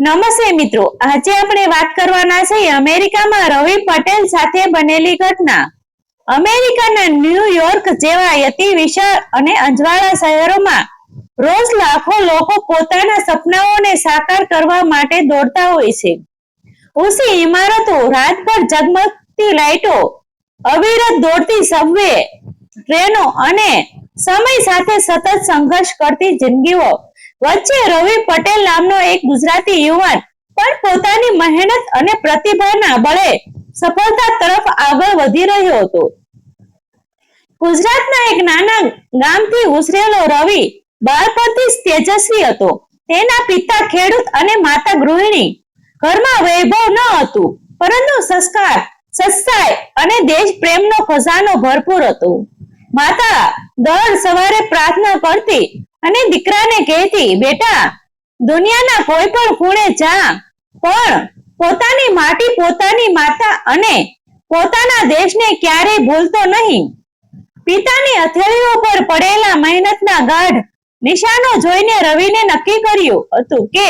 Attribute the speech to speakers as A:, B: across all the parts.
A: નમસ્તે મિત્રો, આજે આપણે વાત કરવાના છે અમેરિકામાં રવિ પટેલ સાથે બનેલી ઘટના. અમેરિકાના ન્યુયોર્ક જેવા અતિ વિશાળ અને અજવાળા શહેરોમાં રોજ લાખો લોકો પોતાના સપનાઓને સાકાર કરવા માટે દોડતા હોય છે. ઊંચી ઇમારતો, રાતભર ઝગમગતી લાઇટો, અવિરત દોડતી સબવે ટ્રેનો અને સમય સાથે સતત સંઘર્ષ કરતી જિંદગીઓ વચ્ચે રવિ પટેલ નામનો એક ગુજરાતી યુવાન પણ પોતાની મહેનત અને પ્રતિભાના બળે સફળતા તરફ આગળ વધી રહ્યો હતો. ગુજરાતના એક નાના ગામથી ઉછરેલો રવિ બાળપણથી તેજસ્વી હતો. તેના પિતા ખેડૂત અને માતા ગૃહિણી. ઘરમાં વૈભવ ન હતું, પરંતુ સંસ્કાર, સચ્ચાઈ અને દેશ પ્રેમનો ખજાનો ભરપૂર હતો. માતા દર સવારે પ્રાર્થના કરતી અને દીકરાને કહેતી, બેટા, દુનિયાના કોઈ પણ ખૂણે જા, પણ પોતાની માટી, પોતાની માતા અને પોતાના દેશને ક્યારેય ભૂલતો નહીં. પિતાની હથેળીઓ પર પડેલા મહેનતના ગાઢ નિશાનો જોઈને રવિને નક્કી કર્યું હતું કે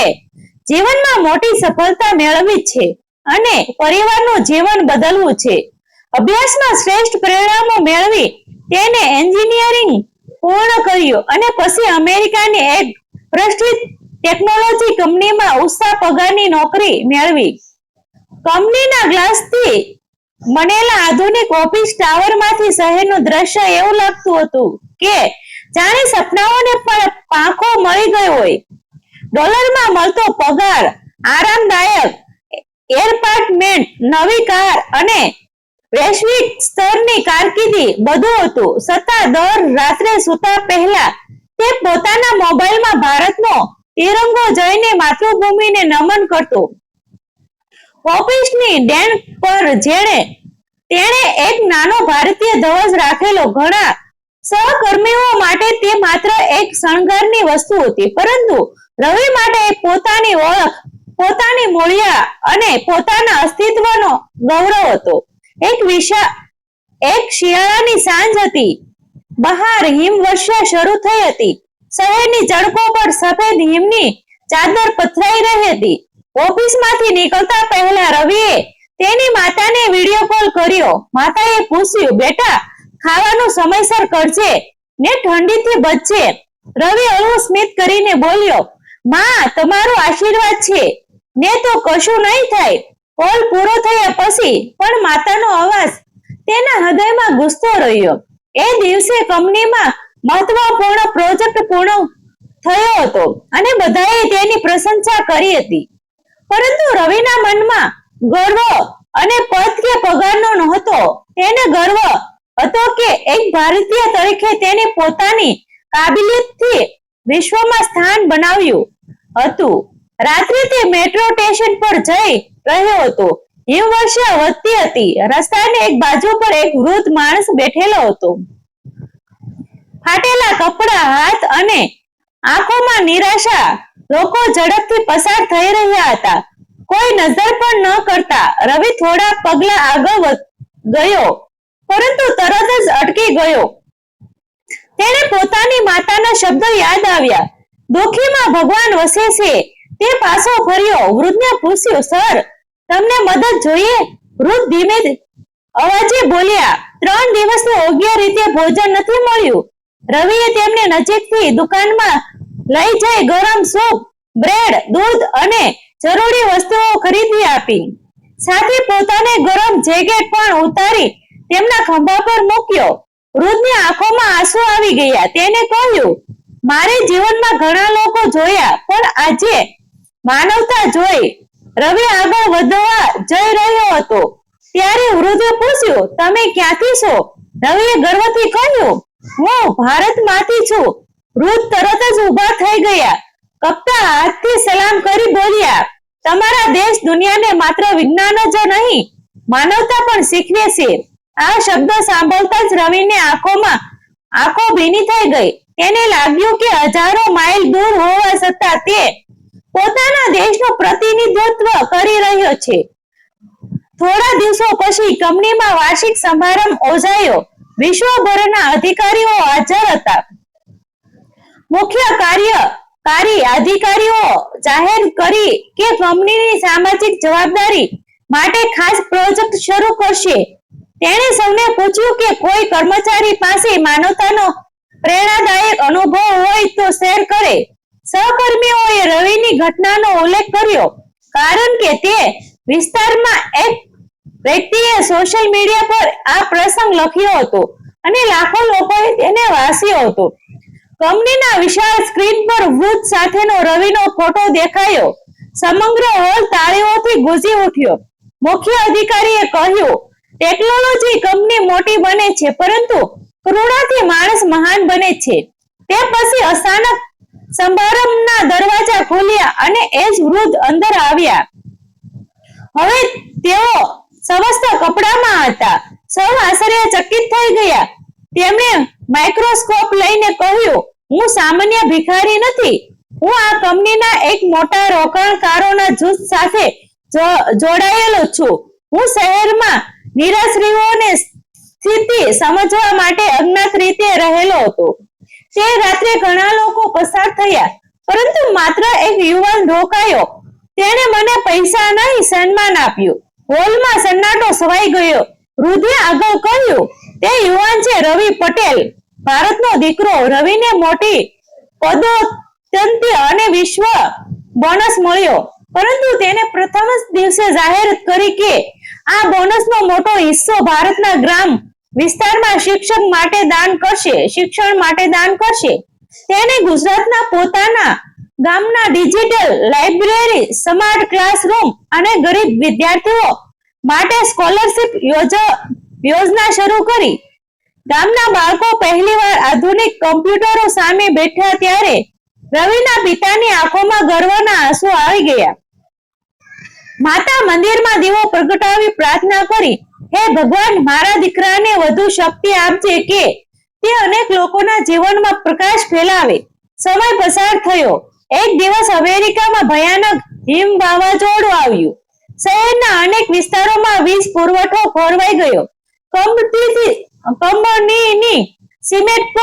A: જીવનમાં મોટી સફળતા મેળવવી છે અને પરિવારનું જીવન બદલવું છે. અભ્યાસમાં શ્રેષ્ઠ પરિણામો મેળવી તેને એન્જિનિયરિંગ પૂર્ણ કર્યું અને પછી અમેરિકાની એક પ્રતિષ્ઠિત ટેકનોલોજી કંપનીમાં ઊંચા પગારની નોકરી મેળવી. કંપનીના ગ્લાસથી બનેલા આધુનિક ઓફિસ ટાવરમાંથી શહેરનું દ્રશ્ય એવું લાગતું હતું કે જાણે સપનાઓને પણ પાંખો મળી ગઈ હોય. ડોલરમાં મળતો પગાર, આરામદાયક એપાર્ટમેન્ટ, નવી કાર અને વૈશ્વિક સ્તરની કારકિર્દી બધું હતું. છતાં દર રાત્રે સૂતા પહેલા તે પોતાના મોબાઈલમાં ભારતનો તિરંગો જોઈને માતૃભૂમિને નમન કરતો. ઓફિસની ડેસ્ક પર તેણે એક નાનો ભારતીય ધ્વજ રાખેલો. ઘણા સહકર્મીઓ માટે તે માત્ર એક શણગારની વસ્તુ હતી, પરંતુ રવિ માટે પોતાની ઓળખ, પોતાની મૂલ્ય અને પોતાના અસ્તિત્વનો ગૌરવ હતો. એક શિયાળાની સાંજ હતી. બહાર હિમવર્ષા શરૂ થઈ હતી. શહેરની સડકો પર સફેદ હિમની ચાદર પથરાઈ રહી હતી. ઓફિસમાંથી નીકળતા પહેલા રવિએ તેની માતાને વિડીયો કોલ કર્યો. માતાએ પૂછ્યું, બેટા, ખાવાનું સમયસર કરજે ને ઠંડીથી બચજે. રવિ હળવું સ્મિત કરીને બોલ્યો, માં, તમારો આશીર્વાદ છે ને તો કશું નહીં થાય. કોલ પૂરો થયા પછી પણ માતાનો અવાજ તેના હૃદયમાં ગુંજતો રહ્યો. એ દિવસે કંપનીમાં મહત્વપૂર્ણ પ્રોજેક્ટ પૂર્ણ થયો હતો અને બધાએ તેની પ્રશંસા કરી હતી, પરંતુ રવિના મનમાં ગર્વ અને પદ કે પગારનો નહોતો. તેને ગર્વ હતો કે એક ભારતીય તરીકે તેને પોતાની કાબિલિયતથી વિશ્વમાં સ્થાન બનાવ્યું હતું. રાત્રે તે મેટ્રો સ્ટેશન પર જઈ રહ્યો હતો. હિમવર્ષા વધતી હતી. રસ્તાની એક બાજુ પર એક વૃદ્ધ માણસ બેઠેલો હતો. ફાટેલા કપડા, હાથ અને આંખોમાં નિરાશા. લોકો ઝડપથી પસાર થઈ રહ્યા હતા, કોઈ નજર પણ ન કરતા. રવિ થોડા પગલા આગળ ગયો, પરંતુ તરત જ અટકી ગયો. તેને પોતાની માતાના શબ્દો યાદ આવ્યા, દુઃખીમાં ભગવાન વસે છે. તે પાછો ફર્યો. વૃદ્ધને પૂછ્યું, સર, તમને મદદ જોઈએ? વૃદ્ધ ધીમે અવાજે બોલ્યા, 3 દિવસથી યોગ્ય રીતે ભોજન નથી મળ્યું. રવિએ તેમને નજીકથી દુકાનમાં લઈ જઈ ગરમ સૂપ, બ્રેડ, દૂધ અને જરૂરી વસ્તુઓ ખરીદી આપી. સાથે પોતાને ગરમ જેકેટ પણ ઉતારી તેમના ખભા પર મૂક્યો. વૃદ્ધની આંખોમાં આંસુ આવી ગયા. તેને કહ્યું, મારે જીવનમાં ઘણા લોકો જોયા, પણ આજે માનવતા જોઈ. રવિ આગળ વધવા જઈ રહ્યો હતો ત્યારે વૃદ્ધે પૂછ્યું, તમે ક્યાંથી છો? રવિએ ગર્વથી કહ્યું, હું ભારતમાંથી છું. વૃદ્ધ તરત જ ઊભા થઈ ગયા. કપતા હાથથી સલામ કરી બોલ્યા, તમારા દેશ દુનિયાને માત્ર વિજ્ઞાન જ નહીં, માનવતા પણ શીખવે છે. આ શબ્દો સાંભળતા જ રવિને આંખો ભીની થઈ ગઈ. તેને લાગ્યું કે હજારો માઇલ દૂર હોવા છતાં તે પોતાના દેશનું પ્રતિનિધિત્વ કરી રહ્યો છે. થોડા દિવસો પછી કંપનીમાં વાર્ષિક સમારંભ યોજાયો. વિશ્વભરના અધિકારીઓ હાજર હતા. મુખ્ય કાર્ય અધિકારીઓ જાહેર કરી કે કંપનીની સામાજિક જવાબદારી માટે ખાસ પ્રોજેક્ટ શરૂ કરશે. તેણે સૌને પૂછ્યું કે કોઈ કર્મચારી પાસે માનવતાનો પ્રેરણાદાયક અનુભવ હોય તો શેર કરે. સહકર્મીઓએ રવિની ઘટનાનો ઉલ્લેખ કર્યો કારણ કે તે વિસ્તારમાં એક વ્યક્તિએ સોશિયલ મીડિયા પર આ પ્રસંગ લખ્યો હતો અને લાખો લોકોએ તેને વાંચ્યો હતો. કંપનીના વિશાળ સ્ક્રીન પર વૃદ્ધ સાથેનો રવિનો ફોટો દેખાયો. સમગ્ર હોલ તાળીઓથી ગુંજી ઉઠ્યો. મુખ્ય અધિકારીએ કહ્યું, ટેકનોલોજી કંપની મોટી બને છે પરંતુ કરુણાથી માણસ મહાન બને છે. તે પછી અચાનક સમારંભના દરવાજા ખુલ્યા અને એ જ વૃદ્ધ અંદર આવ્યા. હવે તેઓ સમસ્ત કપડામાં હતા. સૌ આશ્ચર્યચકિત થઈ ગયા. તેમણે માઇક્રોસ્કોપ લઈને કહ્યું, હું સામાન્ય ભિખારી નથી. હું આ કંપનીના એક મોટા રોકાણકારોના જૂથ સાથે જોડાયેલો છું. હું શહેરમાં નિરાશ્રિતોની સ્થિતિ સમજવા માટે અજ્ઞાત રીતે રહેલો હતો. તે રાત્રે ઘણા લોકો પસાર થયા પરંતુ માત્ર એક યુવાન રોકાયો. તેણે મને પૈસા નહીં સન્માન આપ્યું. હોલમાં સન્નાટો છવાઈ ગયો. વૃદ્ધે આગળ કહ્યું, તે યુવાન છે રવિ પટેલ, ભારતનો દીકરો. રવિને મોટી પદોન્નતિ અને વિશ્વ બોનસ મળ્યો પરંતુ તેને પ્રથમ જ દિવસે જાહેર કરી કે આ બોનસનો મોટો હિસ્સો ભારતના ગ્રામ વિસ્તારમાં શિક્ષણ માટે દાન કરશે. તેને ગુજરાતના પોતાના ગામના ડિજિટલ લાઇબ્રેરી, સ્માર્ટ ક્લાસરૂમ અને ગરીબ વિદ્યાર્થીઓ માટે સ્કોલરશિપ યોજના શરૂ કરી. ગામના બાળકો પહેલીવાર આધુનિક કમ્પ્યુટરો સામે બેઠા ત્યારે રવિના પિતાની આંખોમાં ગર્વના આંસુ આવી ગયા. માતા મંદિરમાં દીવો પ્રગટાવી પ્રાર્થના કરી, હે ભગવાન, મારા દીકરાને વધુ શક્તિ આપજે કે તે અનેક લોકોના જીવનમાં પ્રકાશ ફેલાવે. સમય પસાર થયો. એક દિવસ અમેરિકામાં ભયાનક હિમ વાવાઝોડું આવ્યું. શહેરના અનેક વિસ્તારોમાં વીજ પુરવઠો ખોરવાઈ ગયો. કંપનીની સિમેન્ટ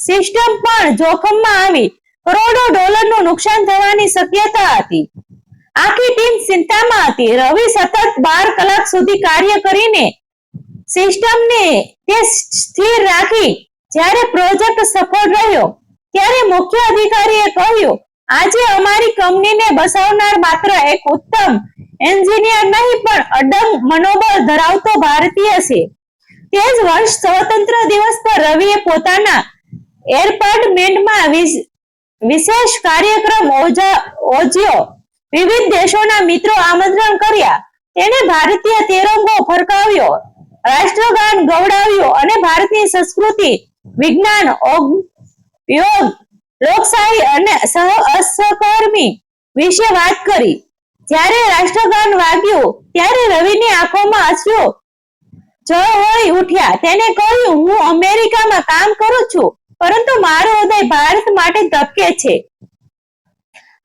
A: સિસ્ટમ પણ જોખમમાં આવી. કરોડો ડોલરનું નુકસાન થવાની શક્યતા હતી. આખી ટીમ ચિંતામાં હતી. રવિ સતત 12 કલાક સુધી કાર્ય કરીને સિસ્ટમને તે સ્થિર રાખી. જ્યારે પ્રોજેક્ટ સફળ રહ્યો ત્યારે મુખ્ય અધિકારીએ કહ્યું, આજે અમારી કંપનીને બચાવનાર માત્ર એક ઉત્તમ એન્જિનિયર નહીં પણ અડગ મનોબળ ધરાવતો ભારતીય છે. તે જ વર્ષ સ્વતંત્ર દિવસ પર રવિએ પોતાના એપાર્ટમેન્ટમાં વિશેષ કાર્યક્રમ યોજ્યો. વિવિધ દેશોના મિત્રો આમંત્રણ કર્યા. તેણે ભારતીય તિરંગો ફરકાવ્યો, રાષ્ટ્રગાન ગવડાવ્યું અને ભારતની સંસ્કૃતિ, વિજ્ઞાન, યોગ, લોકશાહી અને સહકર્મી વિશે વાત કરી. જ્યારે રાષ્ટ્રગાન વાગ્યું ત્યારે રવિની આંખોમાં અશ્રુ ઝળહળી ઉઠ્યા. તેને કહ્યું, હું અમેરિકામાં કામ કરું છું પરંતુ મારું હૃદય ભારત માટે ધબકે છે.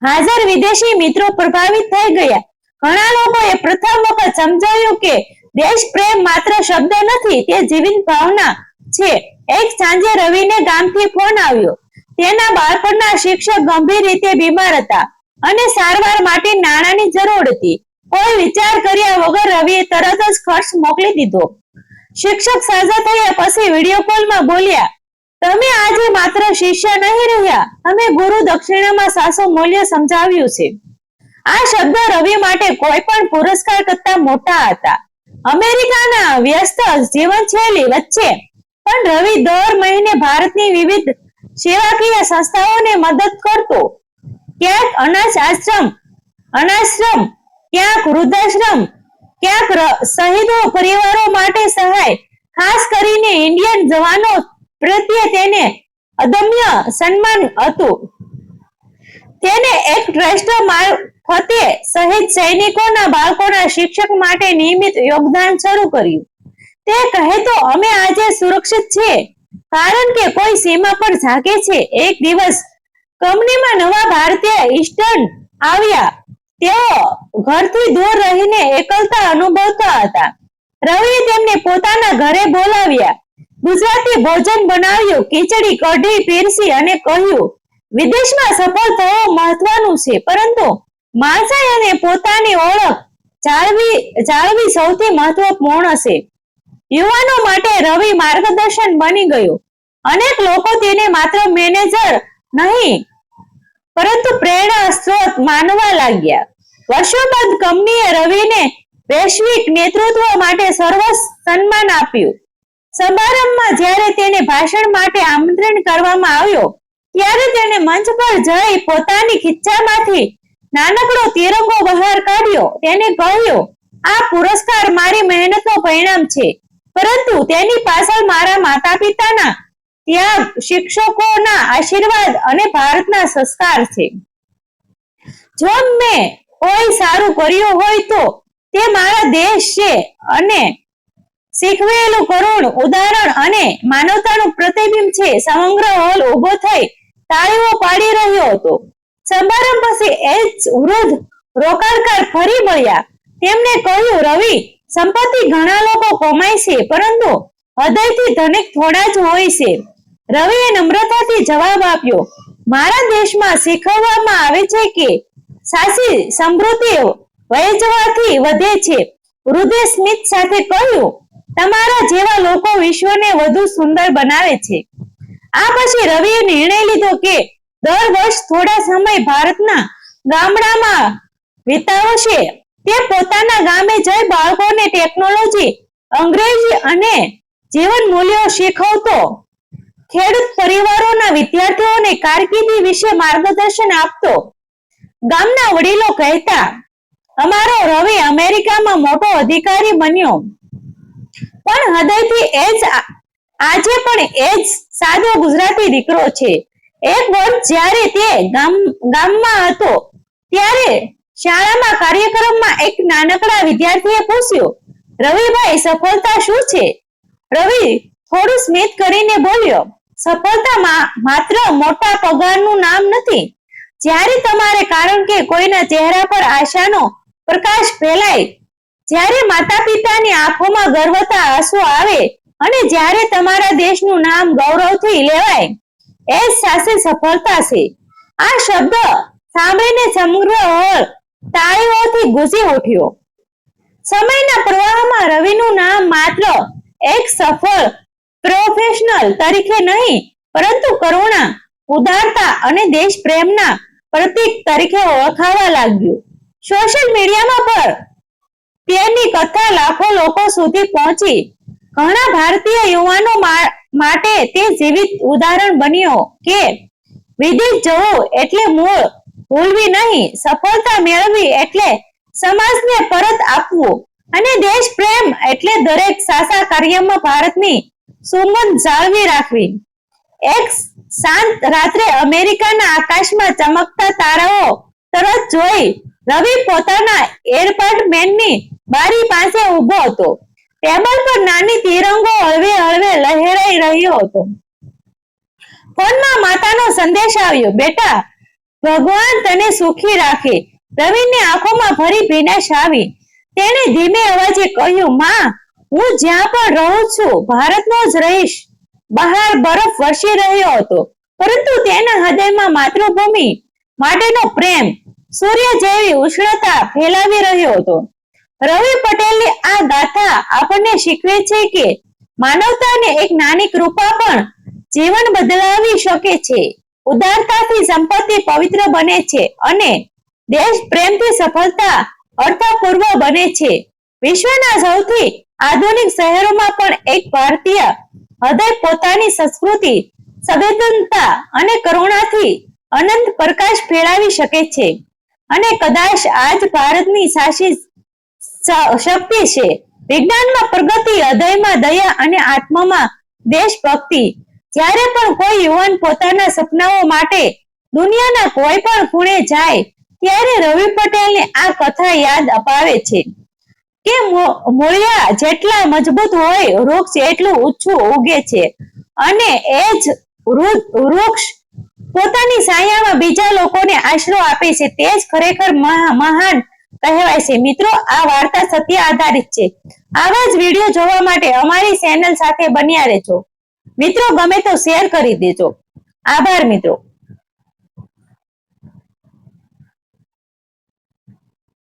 A: હાજર વિદેશી મિત્રો પ્રભાવિત થઈ ગયા. ઘણા લોકોએ પ્રથમ વખત સમજાવ્યું કે દેશ પ્રેમ માત્ર શબ્દ નથી, તે જીવંત ભાવના છે. એક સાંજે રવિને ગામથી ફોન આવ્યો. તેના બાળપણના શિક્ષક ગંભીર રીતે બીમાર હતા અને સારવાર માટે નાણાંની જરૂર હતી. કોઈ વિચાર કર્યા વગર રવિએ તરત જ ખર્ચ મોકલી દીધો. શિક્ષક સાજા થયા પછી વિડીયો કોલમાં બોલ્યા, તમે આજે માત્ર શિષ્ય નહીં રહ્યા, તમે ગુરુ દક્ષિણામાં સાચું મૂલ્ય સમજાવ્યું છે. આ શબ્દ રવિ માટે કોઈ પણ પુરસ્કાર કરતા મોટા હતા. અમેરિકાના વ્યસ્ત જીવનશૈલી વચ્ચે પણ રવિ દર મહિને ભારતની વિવિધ સેવાકીય સંસ્થાઓને મદદ કરતો. ક્યાંક અનાથાશ્રમ, ક્યાંક વૃદ્ધાશ્રમ, ક્યાંક શહીદો પરિવારો માટે સહાય. ખાસ કરીને ઇન્ડિયન જવાનો પ્રત્યે તેને અદમ્ય સન્માન હતું. તેને એક ટ્રસ્ટ મારફતે શહીદ સૈનિકોના બાળકોના શિક્ષક માટે નિયમિત યોગદાન શરૂ કર્યું. તે કહેતો, અમે આજે સુરક્ષિત છીએ કારણ કે કોઈ સીમા પર જાગે છે. એક દિવસ કંપનીમાં નવા ભારતીય ઇન્ટર્ન આવ્યા. તેઓ ઘરથી દૂર રહીને એકલતા અનુભવતા હતા. રવિએ તેમને પોતાના ઘરે બોલાવ્યા. ગુજરાતી ભોજન બનાવ્યું, ખીચડી કઢી પીરસી અને કહ્યું, વિદેશમાં સફળ થવું મહત્વનું છે, પરંતુ માણસાઈ અને પોતાની ઓળખ જાળવી સૌથી મહત્વપૂર્ણ છે. યુવાનો માટે રવિ માર્ગદર્શન બની ગયું. અનેક લોકો તેને માત્ર મેનેજર નહીં પરંતુ પ્રેરણા સ્ત્રોત માનવા લાગ્યા. વર્ષો બાદ કંપનીએ રવિને વૈશ્વિક નેતૃત્વ માટે સર્વ સન્માન આપ્યું. સમારંભમાં જ્યારે તેને ભાષણ માટે આમંત્રણ કરવામાં આવ્યો ત્યારે તેને મંચ પર જઈ પોતાની ખિસ્સામાંથી નાનકડો તિરંગો બહાર કાઢ્યો. તેને કહ્યું, આ પુરસ્કાર મારી મહેનતનું પરિણામ છે, પરંતુ તેની પાછળ મારા માતા પિતાના ત્યાગ, શિક્ષકોના આશીર્વાદ અને ભારતના સંસ્કાર છે. જો મેં કોઈ સારું કર્યું હોય તો તે મારા દેશ છે અને શીખવેલું કરુણ ઉદાહરણ અને માનવતાનું પ્રતિબિંબ છે. સમગ્ર હોલ ઉભો થઈ તાળીઓ પાડી રહ્યો હતો. સમારંભ પછી એજ વૃદ્ધ રોકાણકાર ફરી મળ્યા. તેમણે કહ્યું, રવિ, સંપત્તિ ઘણા લોકો કમાય છે, પરંતુ હૃદયથી ધનિક થોડા જ હોય છે. રવિએ નમ્રતાથી જવાબ આપ્યો, મારા દેશમાં શીખવવામાં આવે છે કે સાચી સમૃદ્ધિ વહેંચવાથી વધે છે. વૃદ્ધે સ્મિત સાથે કહ્યું, તમારા જેવા લોકો વિશ્વને વધુ સુંદર બનાવે છે. આ પછી રવિએ નિર્ણય લીધો કે દર વર્ષ થોડા સમય ભારતના ગામડામાં વિતાવશે. તે પોતાના ગામે જઈ બાળકોને ટેકનોલોજી, અંગ્રેજી અને જીવન મૂલ્યો શીખવતો. ખેડૂત પરિવારોના વિદ્યાર્થીઓને કારકિર્દી વિશે માર્ગદર્શન આપતો. ગામના વડીલો કહેતા, અમારો રવિ અમેરિકામાં મોટો અધિકારી બન્યો, પણ હૃદયથી આજે પણ એ જ સાદો ગુજરાતી દીકરો છે. એક વર્ષ જ્યારે તે ગામમાં હતો ત્યારે શાળામાં કાર્યક્રમમાં એક નાનકડા વિદ્યાર્થીએ પૂછ્યું, રવિભાઈ, સફળતા શું છે? રવિ થોડું સ્મિત કરીને બોલ્યો, સફળતા માત્ર મોટા પગારનું નામ નથી. જ્યારે તમારે કારણ કે કોઈના ચહેરા પર આશાનો પ્રકાશ ફેલાય, જ્યારે માતા પિતાની આંખોમાં ગર્વતા આંસુ આવે અને જ્યારે તમારા દેશનું નામ ગૌરવથી લેવાય, એ સાચી સફળતા છે. આ શબ્દ સાંભળીને સમગ્ર હોલ તાળીઓથી ગુંજી ઉઠ્યો. સમયના પ્રવાહમાં રવિનું નામ માત્ર એક સફળ પ્રોફેશનલ તરીકે નહીં, પરંતુ કરુણા, ઉદારતા અને દેશ પ્રેમના પ્રતીક તરીકે ઓળખાવા લાગ્યું. સોશિયલ મીડિયામાં પર તેની કથા લાખો લોકો સુધી પહોંચી. ઘણા ભારતીય યુવાનો માટે તે જીવિત ઉદાહરણ બન્યો કે વિદેશ જવું એટલે મૂળ ભૂલવી નહીં, સફળતા મેળવવી એટલે સમાજને પરત આપવું, અને દેશ પ્રેમ એટલે દરેક સાચા કાર્યમાં ભારતની સુગંધ જાળવી રાખવી. એક શાંત રાત્રે અમેરિકાના આકાશમાં ચમકતા તારાઓ તરફ જોઈ રવિ પોતાના એપાર્ટમેન્ટની બારી પાસે ઉભો હતો. ટેબલ પર નાની તિરંગો હળવે હળવે લહેરાઈ રહ્યો હતો. ફોનમાં માતાનો સંદેશ આવ્યો, બેટા, ભગવાન તને સુખી રાખે. રવિની આંખોમાં ફરી ભીનાશ આવી. તેણે ધીમે અવાજે કહ્યું, માં, હું જ્યાં પણ રહું છું ભારતનો જ રહીશ. બહાર બરફ વરસી રહ્યો હતો, પરંતુ તેના હૃદયમાં માતૃભૂમિ માટેનો પ્રેમ સૂર્ય જેવી ઉષ્ણતા ફેલાવી રહ્યો હતો. રવિ પટેલની આ ગાથા આપણને શીખવે છે કે માનવતાને એક નાની કૃપા પણ જીવન બદલાવી શકે છે. ઉદારતાથી સંપત્તિ પવિત્ર બને છે અને દેશ પ્રેમથી સફળતા અર્થપૂર્ણ બને છે. વિશ્વના સૌથી આધુનિક શહેરોમાં પણ એક ભારતીય હૃદય પોતાની સંસ્કૃતિ, સંવેદનતા અને કરુણાથી અનંત પ્રકાશ ફેલાવી શકે છે. અને કદાચ આજ ભારતની સાચી શક્તિ છે. વિજ્ઞાનમાં પ્રગતિ, હૃદયમાં દયા અને આત્મામાં દેશભક્તિ. જ્યારે પણ કોઈ યુવાન પોતાના સપનાઓ માટે દુનિયાના કોઈ પણ ખૂણે જાય ત્યારે રવિ પટેલને આ કથા યાદ અપાવે છે કે મૂળિયા જેટલા મજબૂત હોય, વૃક્ષ એટલું ઊંચું ઉગે છે, અને એ જ વૃક્ષ પોતાની છાયામાં બીજા લોકોને આશરો આપે છે. તે જ ખરેખર મહાન કહેવાય છે. મિત્રો, આ વાર્તા સત્ય આધારિત છે. આવા જ વિડીયો જોવા માટે અમારી ચેનલ સાથે બન્યા રહેજો. મિત્રો, ગમે તો શેર કરી દેજો. આભાર મિત્રો.